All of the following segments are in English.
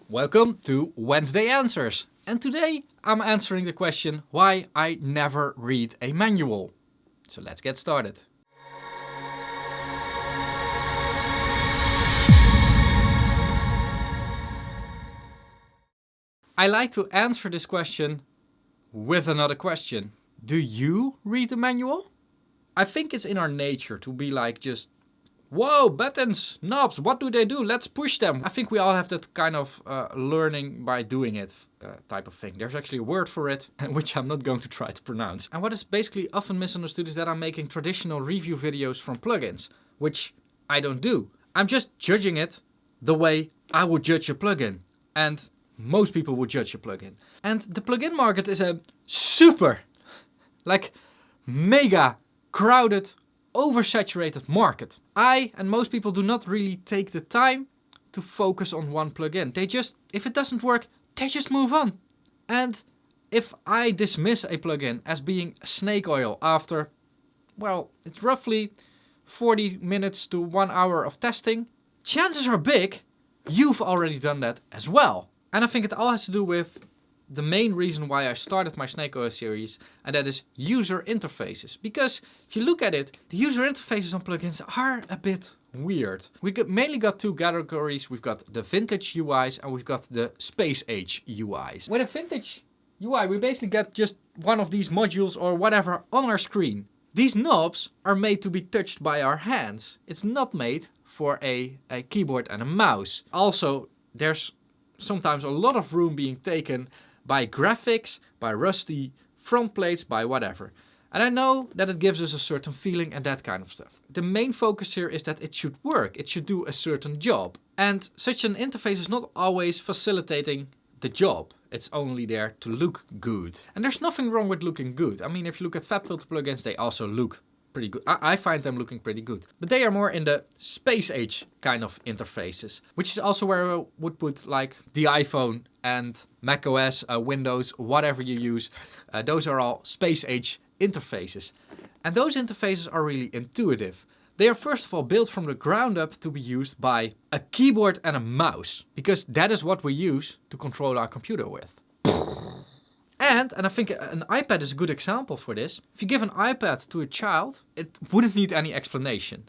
Welcome to Wednesday Answers. And today I'm answering the question why I never read a manual. So let's get started. I like to answer this question with another question. Do you read the manual? I think it's in our nature to be like just, whoa, buttons, knobs, what do they do? Let's push them. I think we all have that kind of learning by doing it type of thing. There's actually a word for it, which I'm not going to try to pronounce. And what is basically often misunderstood is that I'm making traditional review videos from plugins, which I don't do. I'm just judging it the way I would judge a plugin. And most people would judge a plugin. And the plugin market is a super, like mega crowded, oversaturated market. I and most people do not really take the time to focus on one plugin. They just, if it doesn't work, they just move on. And if I dismiss a plugin as being snake oil after, well, it's roughly 40 minutes to 1 hour of testing, chances are big you've already done that as well. And I think it all has to do with the main reason why I started my Snake Oil series, and that is user interfaces. Because if you look at it, the user interfaces on plugins are a bit weird. We mainly got two categories. We've got the vintage UIs and we've got the space age UIs. With a vintage UI, we basically get just one of these modules or whatever on our screen. These knobs are made to be touched by our hands. It's not made for a keyboard and a mouse. Also, there's sometimes a lot of room being taken by graphics, by rusty front plates, by whatever. And I know that it gives us a certain feeling and that kind of stuff. The main focus here is that it should work. It should do a certain job. And such an interface is not always facilitating the job. It's only there to look good. And there's nothing wrong with looking good. I mean, if you look at FabFilter plugins, they also look pretty good. I find them looking pretty good. But they are more in the space age kind of interfaces, which is also where I would put like the iPhone and macOS, Windows, whatever you use. Those are all space age interfaces. And those interfaces are really intuitive. They are first of all built from the ground up to be used by a keyboard and a mouse, because that is what we use to control our computer with. And I think an iPad is a good example for this. If you give an iPad to a child, it wouldn't need any explanation.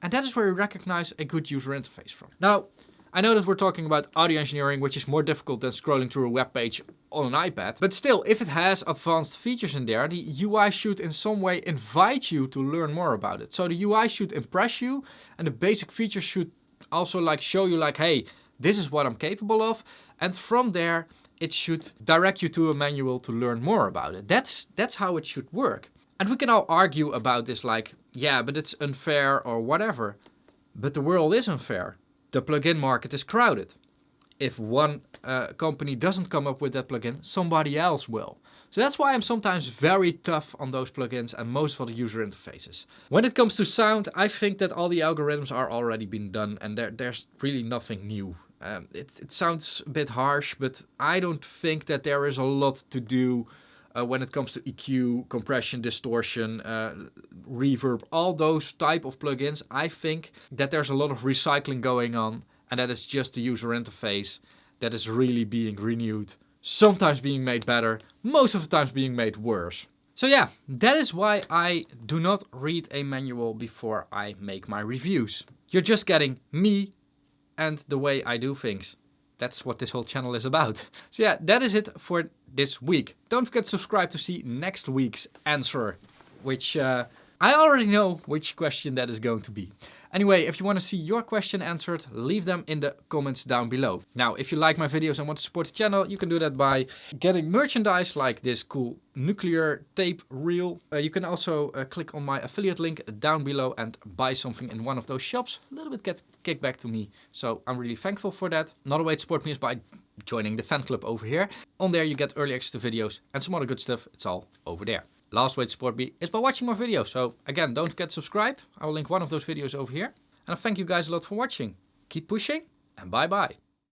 And that is where you recognize a good user interface from. Now, I know that we're talking about audio engineering, which is more difficult than scrolling through a web page on an iPad. But still, if it has advanced features in there, the UI should in some way invite you to learn more about it. So the UI should impress you, and the basic features should also like show you like, hey, this is what I'm capable of. And from there, it should direct you to a manual to learn more about it. That's how it should work. And we can all argue about this like, yeah, but it's unfair or whatever. But the world is unfair. The plugin market is crowded. If one company doesn't come up with that plugin, somebody else will. So that's why I'm sometimes very tough on those plugins and most of the user interfaces. When it comes to sound, I think that all the algorithms are already been done and there's really nothing new. It sounds a bit harsh, but I don't think that there is a lot to do when it comes to EQ, compression, distortion, reverb, all those type of plugins. I think that there's a lot of recycling going on, and that is just the user interface that is really being renewed, sometimes being made better, most of the times being made worse. So yeah, that is why I do not read a manual before I make my reviews. You're just getting me and the way I do things. That's what this whole channel is about. So yeah, that is it for this week. Don't forget to subscribe to see next week's answer, which I already know which question that is going to be. Anyway, if you want to see your question answered, leave them in the comments down below. Now, if you like my videos and want to support the channel, you can do that by getting merchandise like this cool nuclear tape reel. You can also click on my affiliate link down below and buy something in one of those shops. A little bit get kickback to me, so I'm really thankful for that. Another way to support me is by joining the fan club over here. On there you get early access to videos and some other good stuff. It's all over there. Last way to support me is by watching more videos. So again, don't forget to subscribe. I will link one of those videos over here. And I thank you guys a lot for watching. Keep pushing and bye bye.